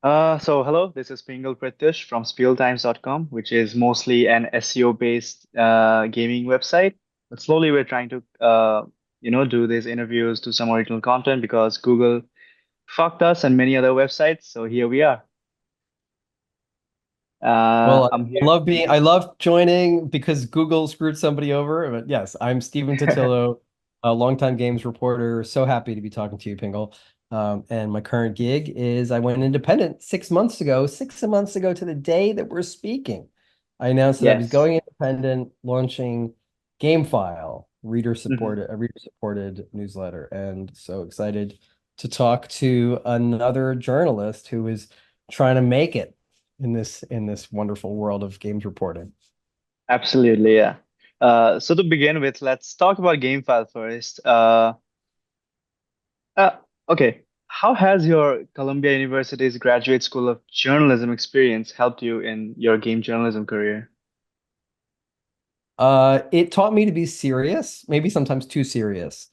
So hello, this is Pingal Pratyush from spieltimes.com, which is mostly an SEO-based gaming website. But slowly we're trying to, do these interviews, do some original content because Google fucked us and many other websites. So here we are. Well, I'm I here. love I love joining because Google screwed somebody over. But yes, I'm Stephen Totilo, a longtime games reporter. So happy to be talking to you, Pingle. And my current gig is I went independent 6 months ago, 6 months ago to the day that we're speaking. I announced that I was Yes. going independent, launching GameFile, Hmm. a reader-supported newsletter, and so excited to talk to another journalist who is trying to make it in this wonderful world of games reporting. Absolutely, yeah. So to begin with, let's talk about GameFile first. Uh, okay. How has your Columbia University's Graduate School of Journalism experience helped you in your game journalism career? It taught me to be serious, maybe sometimes too serious,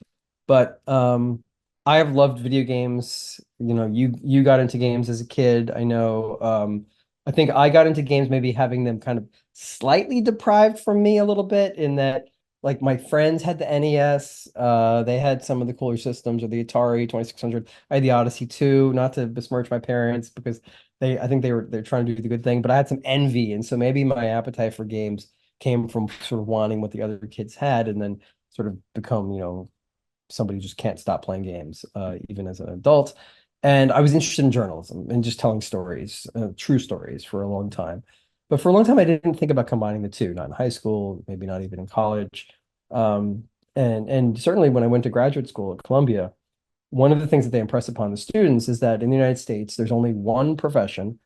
but I have loved video games. You got into games as a kid. I know. I think I got into games maybe having them kind of slightly deprived from me a little bit in that like my friends had the NES, they had some of the cooler systems or the Atari 2600. I had the Odyssey 2, not to besmirch my parents because I think they're trying to do the good thing, but I had some envy, and so maybe my appetite for games came from sort of wanting what the other kids had and then sort of become, somebody who just can't stop playing games, even as an adult. And I was interested in journalism and just telling stories, true stories for a long time. But for a long time, I didn't think about combining the two, not in high school, maybe not even in college. Um, and certainly when I went to graduate school at Columbia, one of the things that they impress upon the students is that in the United States, there's only one profession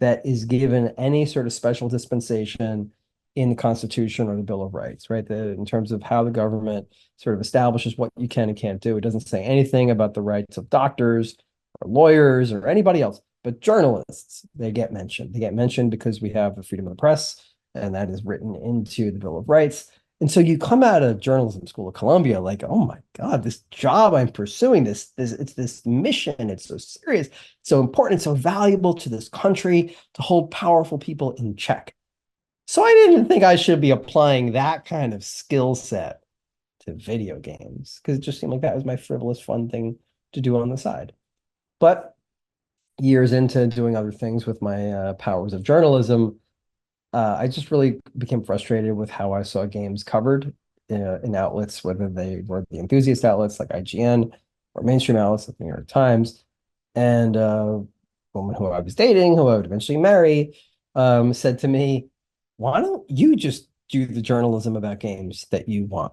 that is given any sort of special dispensation in the Constitution or the Bill of Rights, right? In terms of how the government sort of establishes what you can and can't do. It doesn't say anything about the rights of doctors or lawyers or anybody else, but journalists, they get mentioned. They get mentioned because we have the freedom of the press, and that is written into the Bill of Rights. And so you come out of journalism school at Columbia, like, oh my God, this job I'm pursuing, it's this mission, it's so serious, so important, so valuable to this country to hold powerful people in check. So I didn't think I should be applying that kind of skill set to video games because it just seemed like that was my frivolous, fun thing to do on the side. But years into doing other things with my powers of journalism, I just really became frustrated with how I saw games covered in outlets, whether they were the enthusiast outlets like IGN or mainstream outlets like the New York Times. And a woman who I was dating, who I would eventually marry, said to me, "Why don't you just do the journalism about games that you want?"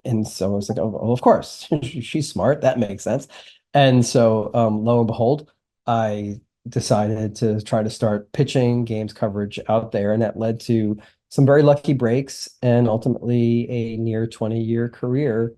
And so I was like, "Oh, well, of course, she's smart. That makes sense." And so, lo and behold, I decided to try to start pitching games coverage out there, and that led to some very lucky breaks and ultimately a near 20-year career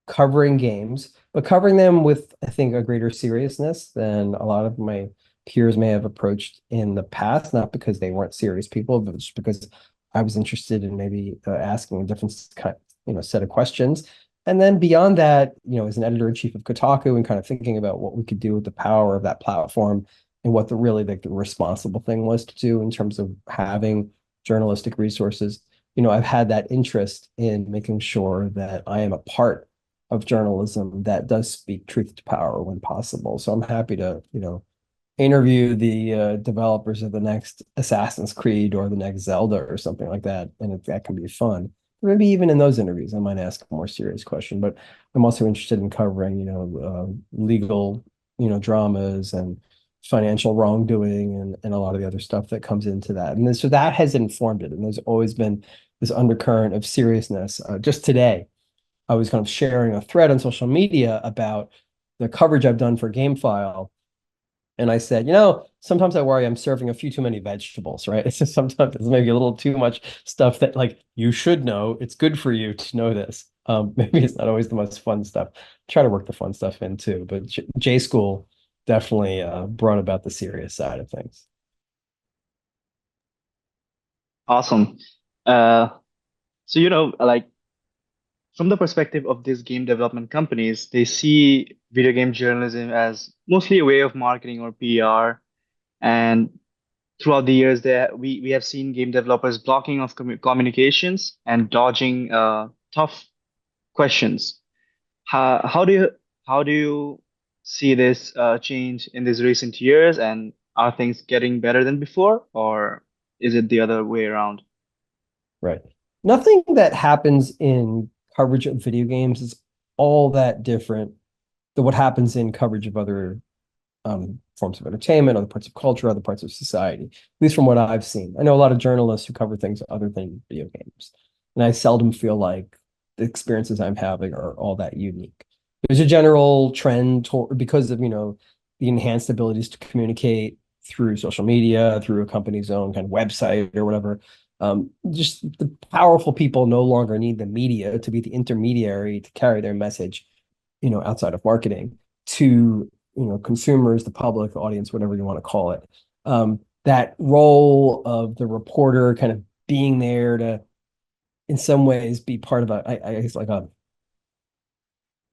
covering games, but covering them with, I think, a greater seriousness than a lot of my peers may have approached in the past, not because they weren't serious people, but just because I was interested in maybe asking a different kind, set of questions. And then beyond that, as an editor-in-chief of Kotaku and kind of thinking about what we could do with the power of that platform and what the really like the responsible thing was to do in terms of having journalistic resources, I've had that interest in making sure that I am a part of journalism that does speak truth to power when possible. So I'm happy to, interview the developers of the next Assassin's Creed or the next Zelda or something like that, and that can be fun. Maybe even in those interviews, I might ask a more serious question. But I'm also interested in covering, legal, dramas and financial wrongdoing and a lot of the other stuff that comes into that. And then, so that has informed it. And there's always been this undercurrent of seriousness. Just today, I was kind of sharing a thread on social media about the coverage I've done for GameFile. And I said, sometimes I worry I'm serving a few too many vegetables, right? It's just sometimes it's maybe a little too much stuff that like you should know. It's good for you to know this. Maybe it's not always the most fun stuff. Try to work the fun stuff in too. But J School definitely brought about the serious side of things. Awesome. So, like from the perspective of these game development companies, they see video game journalism as mostly a way of marketing or PR. And throughout the years, we have seen game developers blocking of communications and dodging tough questions. How do you see this change in these recent years? And are things getting better than before, or is it the other way around? Right. Nothing that happens in coverage of video games is all that different than what happens in coverage of other forms of entertainment, other parts of culture, other parts of society, at least from what I've seen. I know a lot of journalists who cover things other than video games, and I seldom feel like the experiences I'm having are all that unique. There's a general trend toward, because of, the enhanced abilities to communicate through social media, through a company's own kind of website or whatever. Just the powerful people no longer need the media to be the intermediary to carry their message, outside of marketing to, consumers, the public, the audience, whatever you want to call it. That role of the reporter kind of being there to, in some ways, be part of I guess like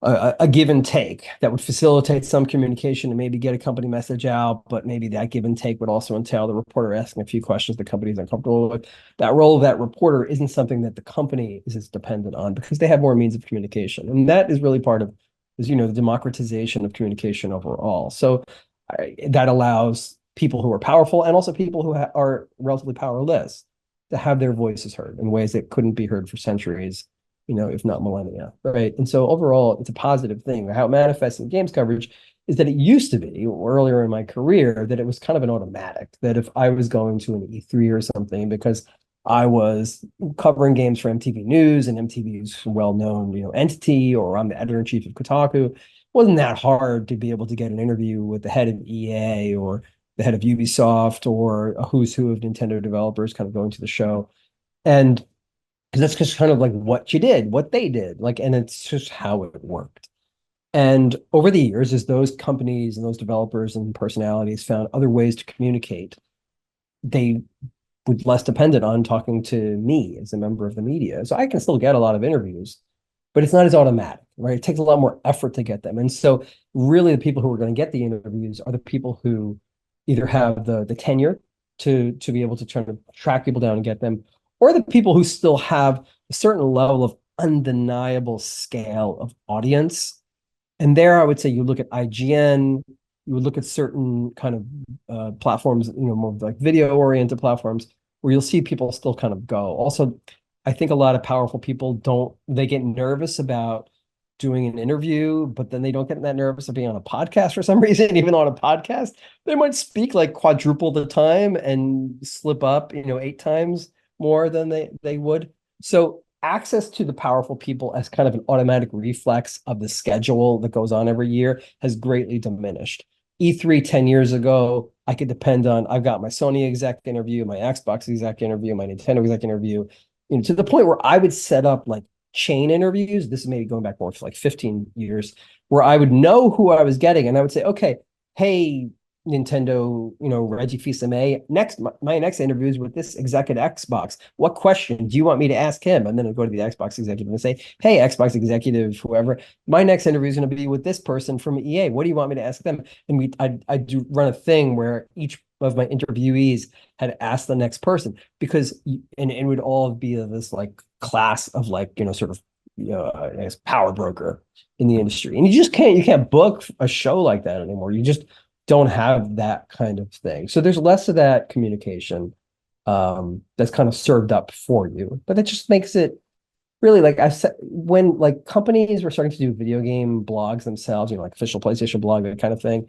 a give and take that would facilitate some communication and maybe get a company message out, but maybe that give and take would also entail the reporter asking a few questions the company is uncomfortable with. That role of that reporter isn't something that the company is as dependent on because they have more means of communication. And that is really part of, the democratization of communication overall. So that allows people who are powerful and also people who are relatively powerless to have their voices heard in ways that couldn't be heard for centuries, if not millennia, right? And so overall, it's a positive thing. How it manifests in games coverage is that it used to be earlier in my career that it was kind of an automatic, that if I was going to an E3 or something because I was covering games for MTV News and MTV's well-known, entity, or I'm the editor-in-chief of Kotaku, it wasn't that hard to be able to get an interview with the head of EA or the head of Ubisoft or a who's who of Nintendo developers kind of going to the show. And that's just kind of like what you did, what they did, like, and it's just how it worked. And over the years, as those companies and those developers and personalities found other ways to communicate, they were less dependent on talking to me as a member of the media. So I can still get a lot of interviews, but it's not as automatic, right? It takes a lot more effort to get them. And so really the people who are going to get the interviews are the people who either have the tenure to be able to try to track people down and get them, or the people who still have a certain level of undeniable scale of audience. And there I would say you look at IGN, you would look at certain kind of platforms, more like video oriented platforms where you'll see people still kind of go. Also, I think a lot of powerful people they get nervous about doing an interview, but then they don't get that nervous of being on a podcast for some reason. Even on a podcast, they might speak like quadruple the time and slip up, 8 times more than they would. So access to the powerful people as kind of an automatic reflex of the schedule that goes on every year has greatly diminished. E3 10 years ago, I could depend on, I've got my Sony exec interview, my Xbox exec interview, my Nintendo exec interview, to the point where I would set up like chain interviews. This is maybe going back more to like 15 years, where I would know who I was getting and I would say, okay, hey, Nintendo, Reggie Fils-Aimé, my next interview is with this exec at Xbox. What question do you want me to ask him? And then I'd go to the Xbox executive and say, hey, Xbox executive, whoever, my next interview is going to be with this person from EA. What do you want me to ask them? And I'd do run a thing where each of my interviewees had asked the next person because, and it would all be this like class of like, sort of, I guess power broker in the industry. And you can't book a show like that anymore. You just don't have that kind of thing. So there's less of that communication that's kind of served up for you. But that just makes it really, like I said, when like companies were starting to do video game blogs themselves, like official PlayStation blog, that kind of thing,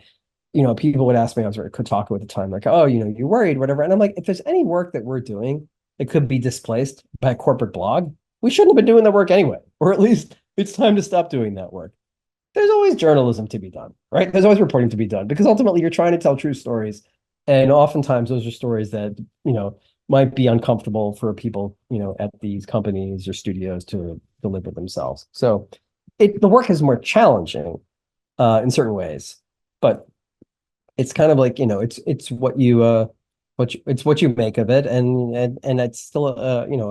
people would ask me, I was at Kotaku at the time, like, oh, you're worried, whatever. And I'm like, if there's any work that we're doing that could be displaced by a corporate blog, we shouldn't have been doing the work anyway, or at least it's time to stop doing that work. There's always journalism to be done, right? There's always reporting to be done because ultimately you're trying to tell true stories. And oftentimes those are stories that, might be uncomfortable for people, at these companies or studios to deliver themselves. So the work is more challenging in certain ways, but it's kind of like, it's what it's what you make of it. And it's still,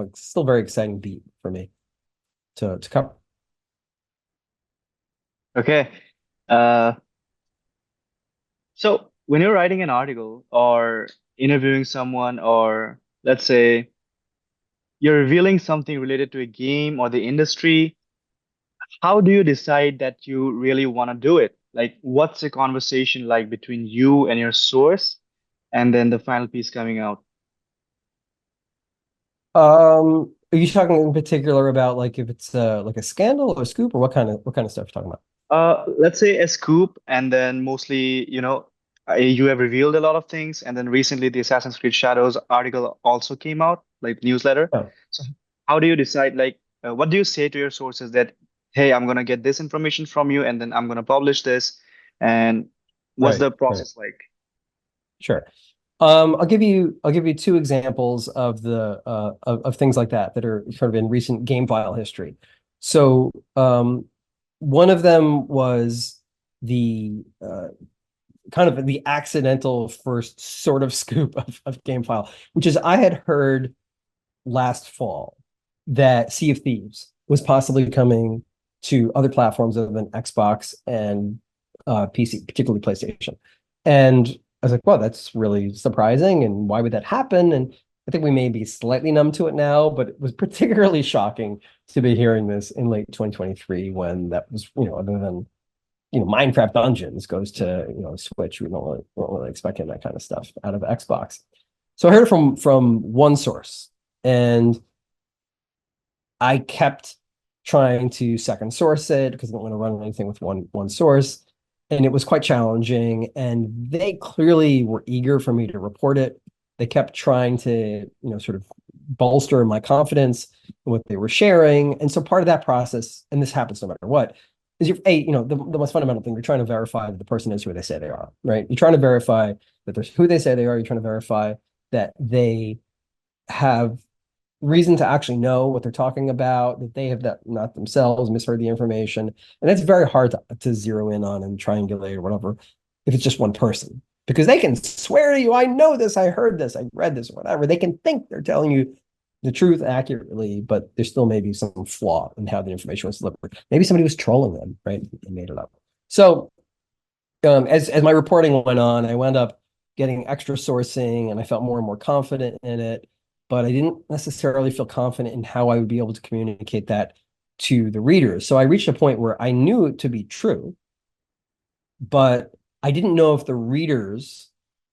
it's still a very exciting beat for me to cover. Okay. Uh, so when you're writing an article or interviewing someone, or let's say you're revealing something related to a game or the industry, how do you decide that you really want to do it? Like, what's the conversation like between you and your source, and then the final piece coming out? Are you talking in particular about like if it's like a scandal or a scoop, or what kind of stuff you're talking about? Let's say a scoop, and then mostly, you have revealed a lot of things, and then recently the Assassin's Creed Shadows article also came out, like newsletter. Oh, So how do you decide, like, what do you say to your sources that, hey, I'm gonna get this information from you, and then I'm gonna publish this, and what's right, the right. process like? Sure. I'll give you two examples of the of things like that that are sort of in recent game file history. So one of them was the kind of the accidental first sort of scoop of game file, which is I had heard last fall that Sea of Thieves was possibly coming to other platforms other than Xbox and PC, particularly PlayStation. And I was like, well, that's really surprising. And why would that happen? And I think we may be slightly numb to it now, but it was particularly shocking to be hearing this in late 2023 when that was, other than, Minecraft Dungeons goes to, Switch. We don't really expect that kind of stuff out of Xbox. So I heard it from one source, and I kept trying to second source it because I don't want to run anything with one source. And it was quite challenging. And they clearly were eager for me to report it. They kept trying to, sort of bolster my confidence in what they were sharing. And so part of that process, and this happens no matter what, is the most fundamental thing, you're trying to verify that the person is who they say they are, right? You're trying to verify that they're who they say they are. You're trying to verify that they have reason to actually know what they're talking about, that they have not themselves misheard the information. And that's very hard to zero in on and triangulate or whatever if it's just one person. Because they can swear to you, I know this, I heard this, I read this, whatever. They can think they're telling you the truth accurately, but there still may be some flaw in how the information was delivered. Maybe somebody was trolling them, right? And made it up. So as my reporting went on, I wound up getting extra sourcing, and I felt more and more confident in it. But I didn't necessarily feel confident in how I would be able to communicate that to the readers. So I reached a point where I knew it to be true, but I didn't know if the readers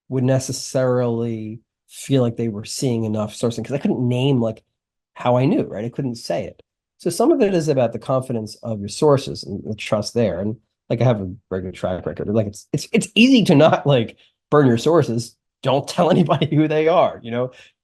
would necessarily feel like they were seeing enough sourcing because I couldn't name like how I knew, right? I couldn't say it. So some of it is about the confidence of your sources and the trust there. And like I have a very good track record. Like it's easy to not like burn your sources. Don't tell anybody who they are,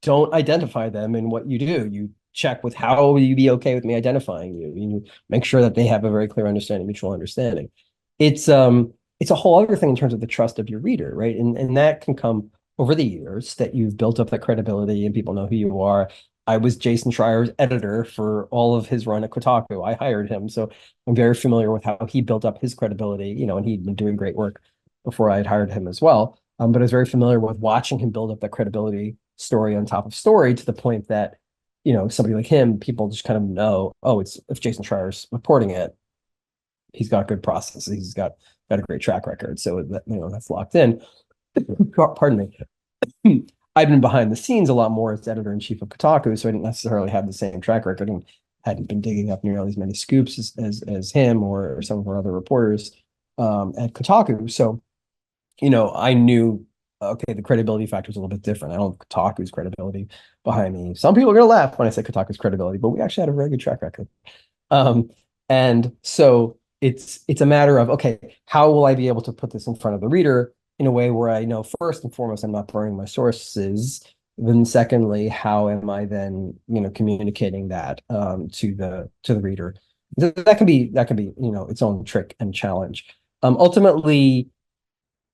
don't identify them in what you do. You check with how will you be okay with me identifying you. You make sure that they have a very clear understanding, mutual understanding. It's a whole other thing in terms of the trust of your reader, right? And that can come over the years that you've built up that credibility and people know who you are. I was Jason Schreier's editor for all of his run at Kotaku. I hired him, so I'm very familiar with how he built up his credibility, and he'd been doing great work before I had hired him as well. But I was very familiar with watching him build up that credibility story on top of story to the point that, somebody like him, people just kind of know, oh, if Jason Schreier's reporting it, he's got good processes, he's got a great track record. So that, that's locked in. Pardon me. I've been behind the scenes a lot more as editor in chief of Kotaku, so I didn't necessarily have the same track record and hadn't been digging up nearly as many scoops as him or some of our other reporters at Kotaku. So, I knew, okay, the credibility factor is a little bit different. I don't have Kotaku's credibility behind me. Some people are going to laugh when I say Kotaku's credibility, but we actually had a very good track record. And so it's a matter of, okay, how will I be able to put this in front of the reader in a way where I know first and foremost I'm not burning my sources. Then secondly, how am I then, communicating that to the reader? That can be its own trick and challenge. Ultimately,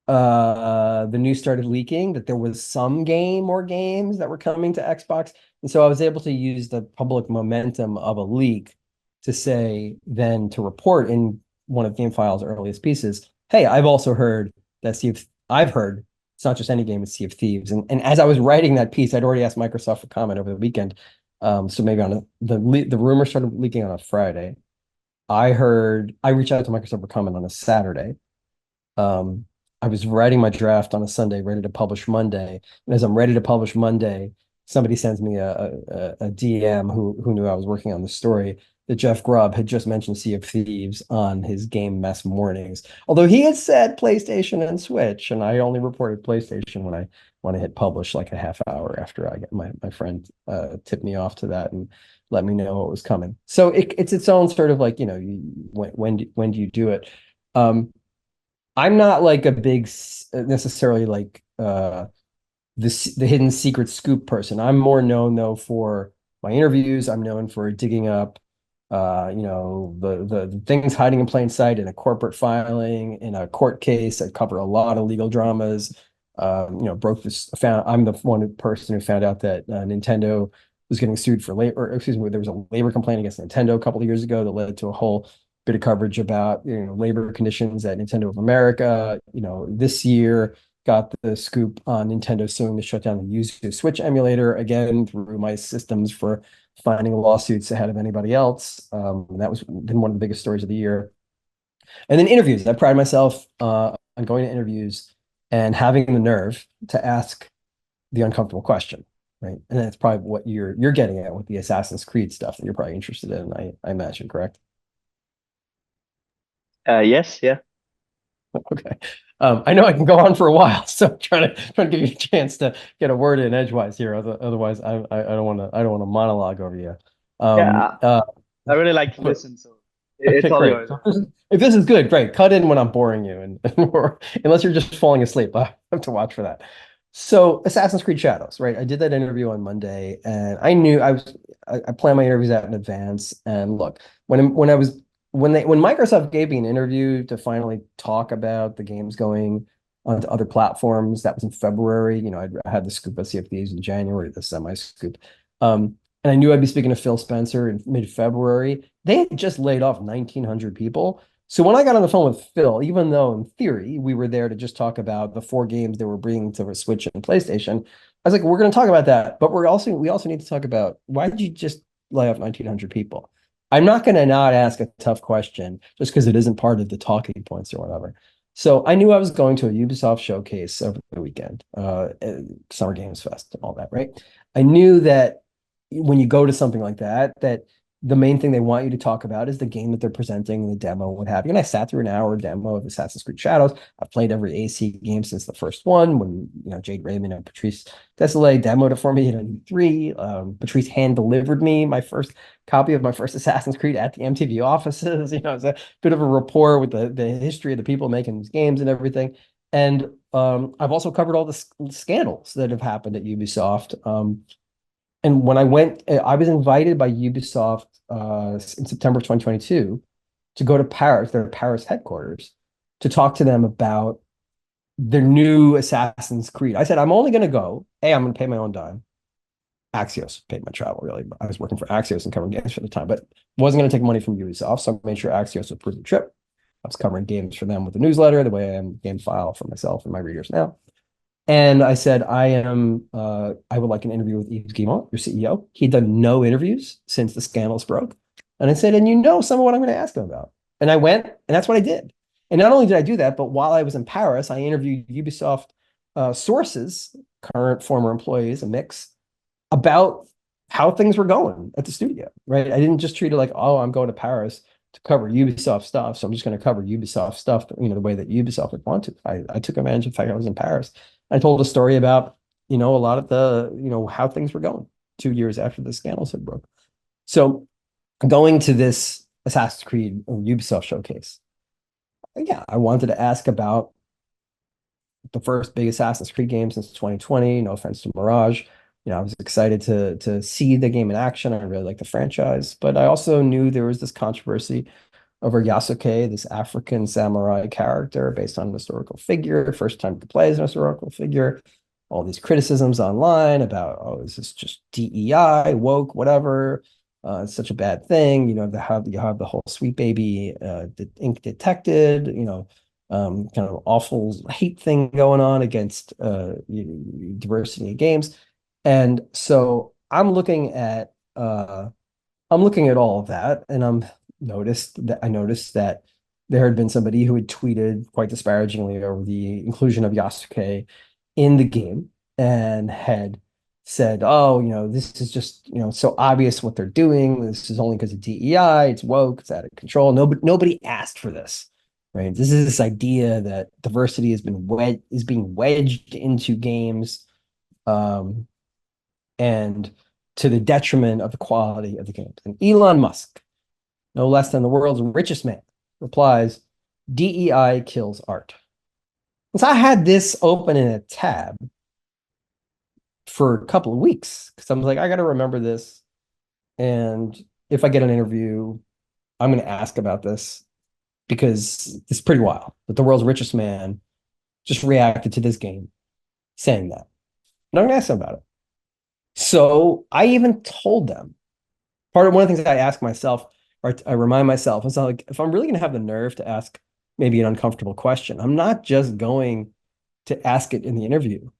the news started leaking that there was some game or games that were coming to Xbox. And so I was able to use the public momentum of a leak to say, then to report in one of GameFile's earliest pieces, hey, I've heard it's not just any game, it's Sea of Thieves. And as I was writing that piece, I'd already asked Microsoft for comment over the weekend. So maybe the rumor started leaking on a Friday. I reached out to Microsoft for comment on a Saturday. I was writing my draft on a Sunday, ready to publish Monday. And as I'm ready to publish Monday, somebody sends me a DM who knew I was working on the story that Jeff Grubb had just mentioned Sea of Thieves on his Game Mess mornings. Although he had said PlayStation and Switch, and I only reported PlayStation when I hit publish like a half hour after I got my friend tipped me off to that and let me know what was coming. So it's its own sort of like, when do you do it? Um, I'm not like a big necessarily like the hidden secret scoop person. I'm more known though for my interviews. I'm known for digging up the things hiding in plain sight in a corporate filing, in a court case. I cover a lot of legal dramas. Broke this found I'm the one person who found out that Nintendo was getting sued for labor, or excuse me, there was a labor complaint against Nintendo a couple of years ago that led to a whole bit of coverage about labor conditions at Nintendo of America. This year got the scoop on Nintendo suing to shut down the Yuzu Switch emulator again through my systems for finding lawsuits ahead of anybody else. That was been one of the biggest stories of the year. And then interviews. I pride myself on going to interviews and having the nerve to ask the uncomfortable question, right? And that's probably what you're getting at with the Assassin's Creed stuff that you're probably interested in, I imagine, correct? Yes, yeah. Okay. I know I can go on for a while, so I'm trying to give you a chance to get a word in edgewise here. Otherwise, I don't want to monologue over you. Yeah, Um, uh, I really like to but listen, so okay, it's all great. yours. So if this is good, great. Cut in when I'm boring you, or unless you're just falling asleep, I have to watch for that. So Assassin's Creed Shadows, right? I did that interview on Monday, and I knew I planned my interviews out in advance. And look, when Microsoft gave me an interview to finally talk about the games going onto other platforms, that was in February. I had the scoop at CFDs in January, the semi scoop. And I knew I'd be speaking to Phil Spencer in mid-February. They had just laid off 1,900 people. So when I got on the phone with Phil, even though in theory we were there to just talk about the 4 games they were bringing to the Switch and PlayStation, I was like, we're going to talk about that, but we also need to talk about why did you just lay off 1,900 people? I'm not going to not ask a tough question just because it isn't part of the talking points or whatever. So I knew I was going to a Ubisoft showcase over the weekend, Summer Games Fest and all that, right? I knew that when you go to something like that the main thing they want you to talk about is the game that they're presenting, the demo, what have you. And I sat through an hour demo of Assassin's Creed Shadows. I've played every AC game since the first one when Jade Raymond and Patrice Desolé demoed it for me in E3. Patrice hand delivered me my first copy of my first Assassin's Creed at the MTV offices. It's a bit of a rapport with the history of the people making these games and everything. And I've also covered all the scandals that have happened at Ubisoft. And when I went, I was invited by Ubisoft in September of 2022 to go to Paris, their Paris headquarters, to talk to them about their new Assassin's Creed. I said, I'm only going to go. I'm going to pay my own dime. Axios paid my travel, really. I was working for Axios and covering games for the time, but wasn't going to take money from Ubisoft. So I made sure Axios approved the trip. I was covering games for them with the newsletter, the way I am game file for myself and my readers now. And I said, I would like an interview with Yves Guillemot, your CEO. He'd done no interviews since the scandals broke. And I said, and some of what I'm going to ask him about. And I went, and that's what I did. And not only did I do that, but while I was in Paris, I interviewed Ubisoft sources, current, former employees, a mix, about how things were going at the studio, right? I didn't just treat it like, oh, I'm going to Paris to cover Ubisoft stuff, so I'm just going to cover Ubisoft stuff, the way that Ubisoft would want to. I took advantage of the fact I was in Paris. I told a story about, a lot of the, how things were going 2 years after the scandals had broke. So going to this Assassin's Creed or Ubisoft showcase, yeah, I wanted to ask about the first big Assassin's Creed game since 2020. No offense to Mirage. I was excited to see the game in action. I really like the franchise, but I also knew there was this controversy over Yasuke, this African samurai character based on a historical figure, first time to play as an historical figure. All these criticisms online about, oh, is this just DEI, woke, whatever? It's such a bad thing. You have the whole Sweet Baby ink detected, kind of awful hate thing going on against diversity in games. And so I'm looking at all of that, and I noticed that there had been somebody who had tweeted quite disparagingly over the inclusion of Yasuke in the game and had said, "Oh, this is just, so obvious what they're doing. This is only because of DEI. It's woke. It's out of control. Nobody asked for this, right? This is this idea that diversity is being wedged into games, um, and to the detriment of the quality of the games." And Elon Musk, no less than the world's richest man, replies, "DEI kills art." And so I had this open in a tab for a couple of weeks because I was like, I got to remember this. And if I get an interview, I'm going to ask about this because it's pretty wild that the world's richest man just reacted to this game saying that. And I'm going to ask them about it. So I even told them, one of the things I ask myself, or I remind myself, is like, if I'm really going to have the nerve to ask maybe an uncomfortable question, I'm not just going to ask it in the interview.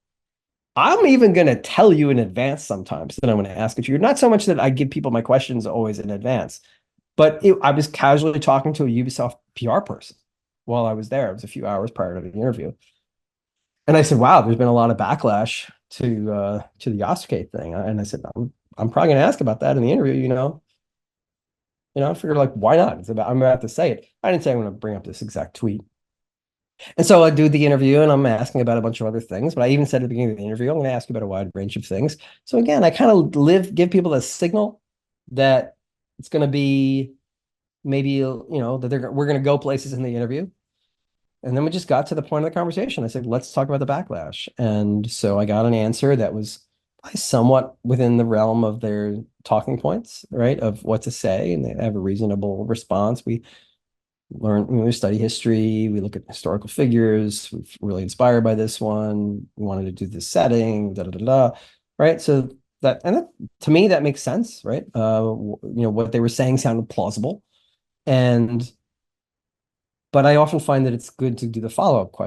I'm even going to tell you in advance sometimes that I'm going to ask it to you. Not so much that I give people my questions always in advance, but I was casually talking to a Ubisoft PR person while I was there. It was a few hours prior to the interview. And I said, wow, there's been a lot of backlash to the Yasuke thing. And I said, I'm probably going to ask about that in the interview, I figured, like, why not? I'm about to say it. I didn't say I'm going to bring up this exact tweet. And so I do the interview and I'm asking about a bunch of other things, but I even said at the beginning of the interview, I'm going to ask you about a wide range of things. So again, I kind of give people a signal that it's going to be maybe, that we're going to go places in the interview. And then we just got to the point of the conversation. I said, let's talk about the backlash. And so I got an answer that was somewhat within the realm of their talking points, right? Of what to say. And they have a reasonable response. We we study history, we look at historical figures, we're really inspired by this one. We wanted to do this setting, right? So to me, that makes sense, right? What they were saying sounded plausible. But I often find that it's good to do the follow-up question.